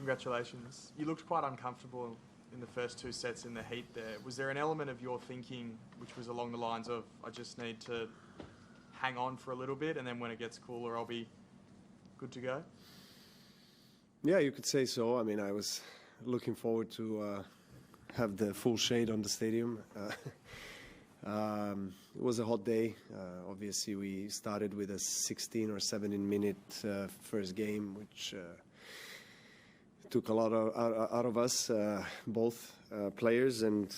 Congratulations. You looked quite uncomfortable in the first 2 sets in the heat there. Was there an element of your thinking which was along the lines of, I just need to hang on for a little bit and then when it gets cooler I'll be good to go? Yeah, you could say so. I mean, I was looking forward to have the full shade on the stadium. It was a hot day. Obviously, we started with a 16 or 17-minute first game, which took a lot out of us, both players, and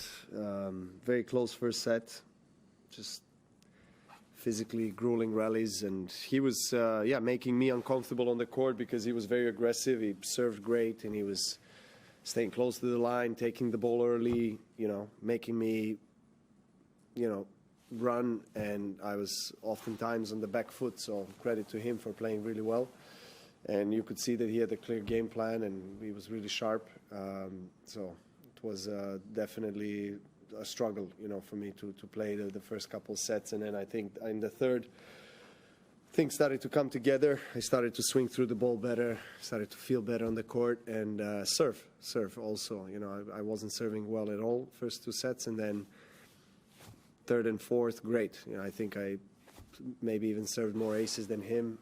very close first set. Just physically grueling rallies, and he was making me uncomfortable on the court because he was very aggressive. He served great, and he was staying close to the line, taking the ball early, making me run, and I was oftentimes on the back foot, so credit to him for playing really well. And you could see that he had a clear game plan, and he was really sharp. So it was definitely a struggle, for me to play the first couple sets. And then I think in the third, things started to come together. I started to swing through the ball better, started to feel better on the court, and serve also. I wasn't serving well at all first 2 sets, and then third and fourth, great. I think I maybe even served more aces than him,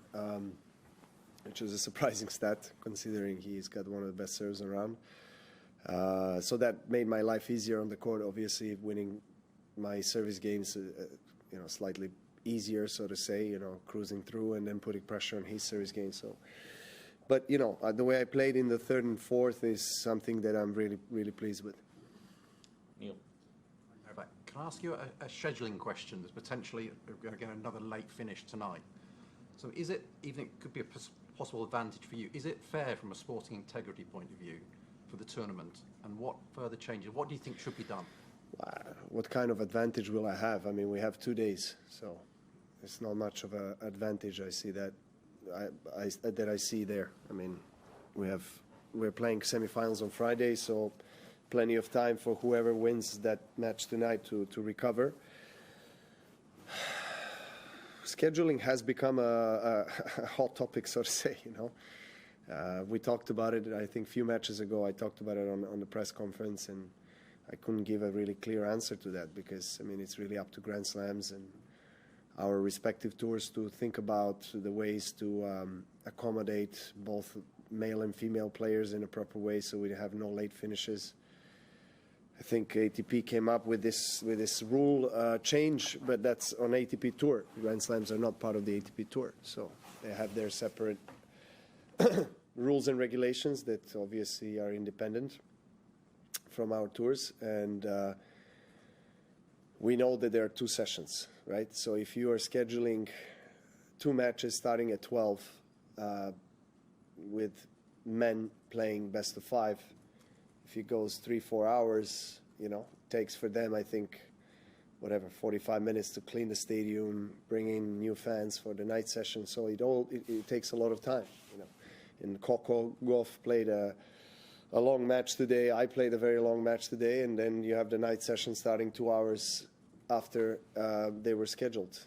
which was a surprising stat considering he's got one of the best serves around. So that made my life easier on the court. Obviously, winning my service games, slightly easier, so to say. Cruising through and then putting pressure on his service game. So, but the way I played in the third and fourth is something that I'm really, really pleased with. Neil. Can I ask you a scheduling question? There's potentially, again, another late finish tonight. So is it, even it could be a possible advantage for you, is it fair from a sporting integrity point of view for the tournament? And what further changes, what do you think should be done? What kind of advantage will I have? I mean, we have 2 days, so it's not much of an advantage I see that I see there. I mean, we're playing semifinals on Friday, so plenty of time for whoever wins that match tonight to recover. Scheduling has become a hot topic, so to say. We talked about it, I think, a few matches ago. I talked about it on the press conference, and I couldn't give a really clear answer to that because, I mean, it's really up to Grand Slams and our respective tours to think about the ways to accommodate both male and female players in a proper way so we have no late finishes. I think ATP came up with this rule change, but that's on ATP Tour. Grand Slams are not part of the ATP Tour, so they have their separate rules and regulations that obviously are independent from our tours. And we know that there are 2 sessions, right? So if you are scheduling 2 matches starting at 12 with men playing best of 5, if it goes 3-4 hours, it takes for them, I think, 45 minutes to clean the stadium, bring in new fans for the night session. So it takes a lot of time. And Coco Gauff played a long match today. I played a very long match today, and then you have the night session starting 2 hours after they were scheduled,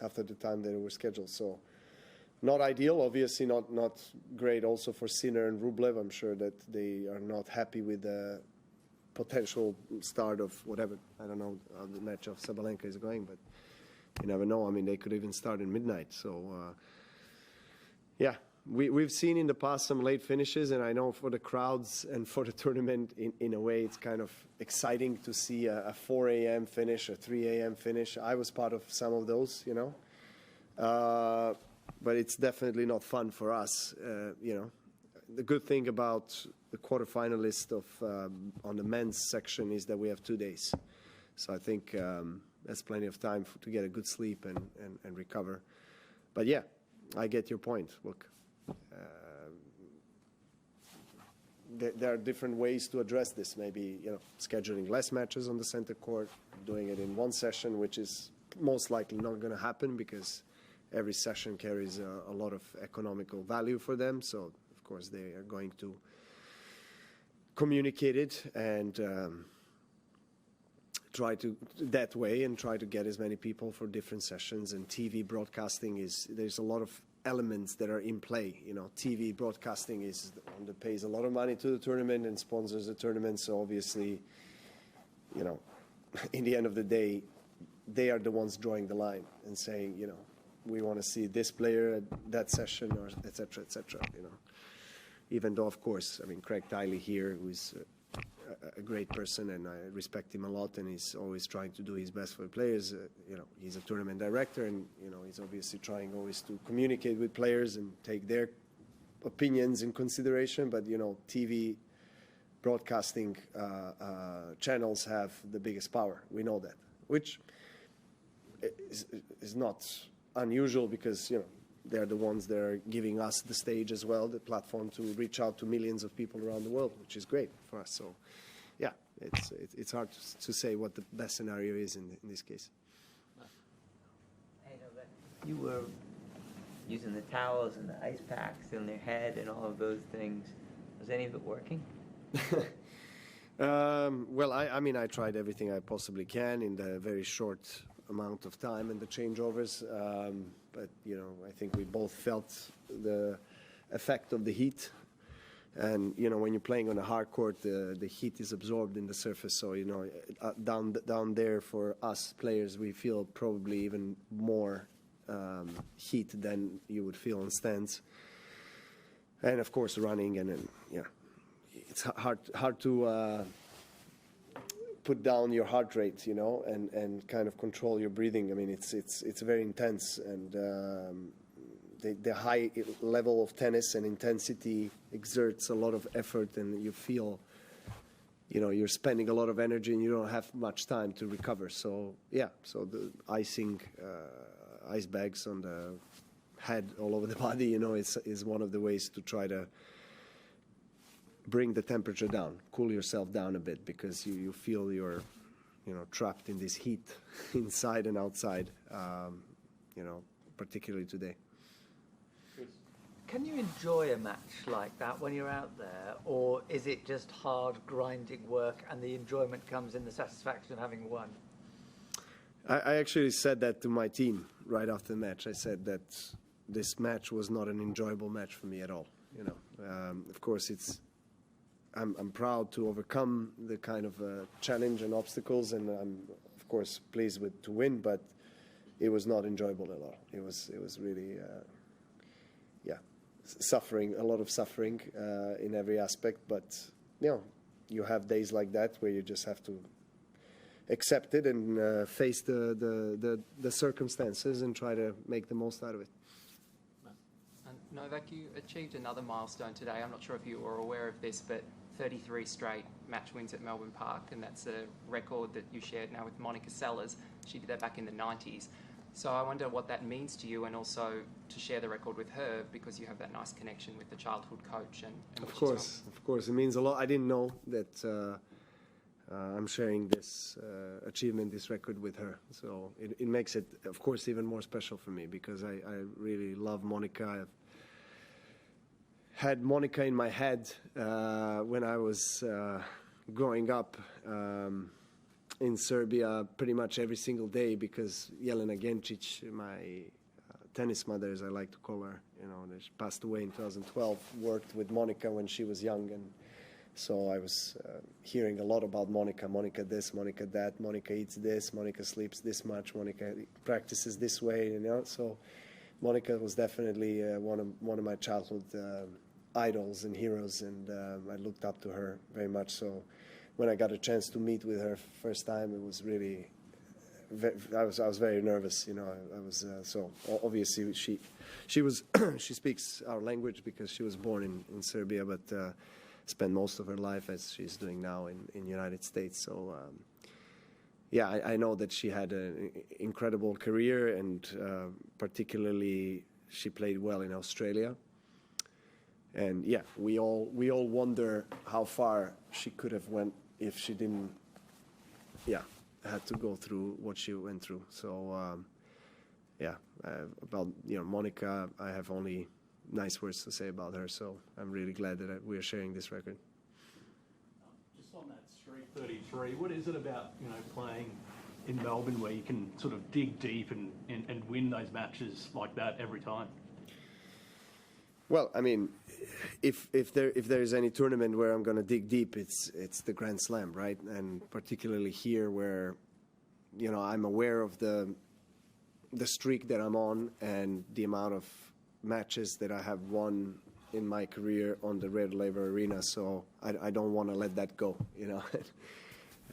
after the time they were scheduled. So not ideal, obviously not great also for Sinner and Rublev. I'm sure that they are not happy with the potential start of whatever. I don't know how the match of Sabalenka is going, but you never know. I mean, they could even start at midnight. So, we've seen in the past some late finishes, and I know for the crowds and for the tournament, in a way, it's kind of exciting to see a 4 a.m. finish, a 3 a.m. finish. I was part of some of those, but it's definitely not fun for us. The good thing about the quarterfinalist on the men's section is that we have 2 days. So I think that's plenty of time to get a good sleep and recover. But yeah, I get your point. Look, there are different ways to address this. Maybe scheduling less matches on the center court, doing it in one session, which is most likely not going to happen because every session carries a lot of economical value for them. So of course they are going to communicate it and try to that way and try to get as many people for different sessions. And TV broadcasting there's a lot of elements that are in play. You know, TV broadcasting is the one that pays a lot of money to the tournament and sponsors the tournament. So obviously, you know, in the end of the day, they are the ones drawing the line and saying, you know, we want to see this player at that session, or et cetera, you know. Even though, of course, I mean, Craig Tiley here, who's a great person, and I respect him a lot, and he's always trying to do his best for the players. You know, he's a tournament director, and, you know, he's obviously trying always to communicate with players and take their opinions in consideration. But, you know, TV broadcasting channels have the biggest power. We know that, which is not unusual, because, you know, they're the ones that are giving us the stage as well, the platform to reach out to millions of people around the world, which is great for us. So, yeah, it's hard to say what the best scenario is in this case. Hey, Novak, you were using the towels and the ice packs in their head and all of those things. Was any of it working? Well, I mean, I tried everything I possibly can in the very short amount of time and the changeovers, but, you know, I think we both felt the effect of the heat. And, you know, when you're playing on a hard court, the heat is absorbed in the surface. So, you know, down there for us players, we feel probably even more heat than you would feel on stands. And, of course, running, and yeah, it's hard to put down your heart rate, you know, and kind of control your breathing. I mean, it's very intense, and the high level of tennis and intensity exerts a lot of effort, and you feel, you know, you're spending a lot of energy and you don't have much time to recover. So yeah, so the icing, ice bags on the head all over the body, you know, is one of the ways to try to bring the temperature down, cool yourself down a bit, because you feel you're, you know, trapped in this heat inside and outside, you know, particularly today. Can you enjoy a match like that when you're out there, or is it just hard, grinding work and the enjoyment comes in the satisfaction of having won? I actually said that to my team right after the match. I said that this match was not an enjoyable match for me at all. You know, of course, I'm proud to overcome the kind of challenge and obstacles, and I'm, of course, pleased to win, but it was not enjoyable at all. It was really, yeah, a lot of suffering in every aspect. But, you know, you have days like that where you just have to accept it and face the circumstances and try to make the most out of it. And Novak, you achieved another milestone today. I'm not sure if you were aware of this, but 33 straight match wins at Melbourne Park, and that's a record that you shared now with Monica Seles. She did that back in the 90s. So I wonder what that means to you, and also to share the record with her, because you have that nice connection with the childhood coach. And of course, it means a lot. I didn't know that I'm sharing this achievement, this record with her. So it makes it, of course, even more special for me, because I really love Monica. I've had Monica in my head when I was growing up in Serbia pretty much every single day, because Jelena Gencic, my tennis mother, as I like to call her, you know, she passed away in 2012, worked with Monica when she was young, and so I was hearing a lot about Monica. Monica this, Monica that, Monica eats this, Monica sleeps this much, Monica practices this way, you know. So Monica was definitely one of my childhood idols and heroes, and I looked up to her very much. So when I got a chance to meet with her first time, it was really, I was very nervous, you know. I was so obviously she was she speaks our language because she was born in Serbia, but spent most of her life, as she's doing now, in United States. So yeah, I know that she had an incredible career, and particularly she played well in Australia. And yeah, we all wonder how far she could have went if she didn't, had to go through what she went through. So yeah, about, you know, Monica, I have only nice words to say about her. So I'm really glad that we are sharing this record. Just on that street 33, what is it about, you know, playing in Melbourne where you can sort of dig deep and win those matches like that every time? Well, I mean, if there is any tournament where I'm going to dig deep, it's the Grand Slam, right? And particularly here, where I'm aware of the streak that I'm on and the amount of matches that I have won in my career on the Rod Laver Arena. So I don't want to let that go.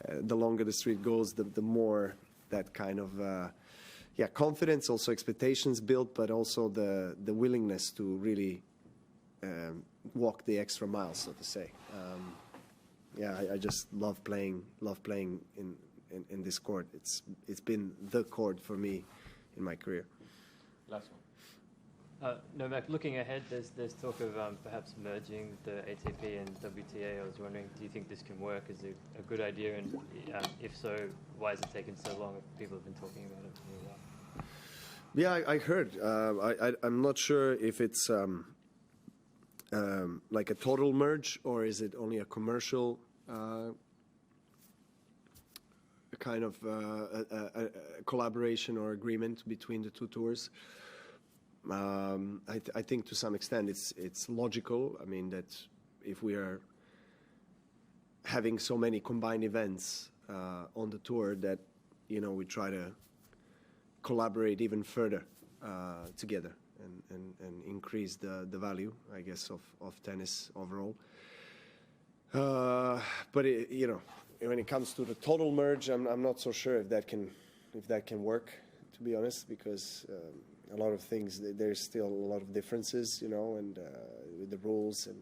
The longer the streak goes, the more that kind of confidence, also expectations built, but also the willingness to really walk the extra mile, so to say. I just love playing in this court. It's been the court for me in my career. Last one. Novak, looking ahead, there's talk of perhaps merging the ATP and WTA. I was wondering, do you think this can work? Is it a good idea? And if so, why has it taken so long if people have been talking about it for a while? Yeah, I heard. I'm not sure if it's like a total merge or is it only a commercial kind of a collaboration or agreement between the two tours. I think to some extent it's logical. I mean, that if we are having so many combined events on the tour, that we try to collaborate even further together and increase the value, I guess, of tennis overall. But when it comes to the total merge, I'm not so sure if that can work, to be honest, because a lot of things, there's still a lot of differences, and with the rules and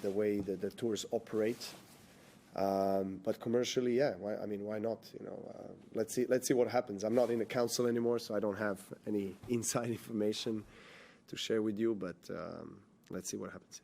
the way the tours operate. But commercially, yeah, why not? Let's see what happens. I'm not in the council anymore, so I don't have any inside information to share with you. But let's see what happens.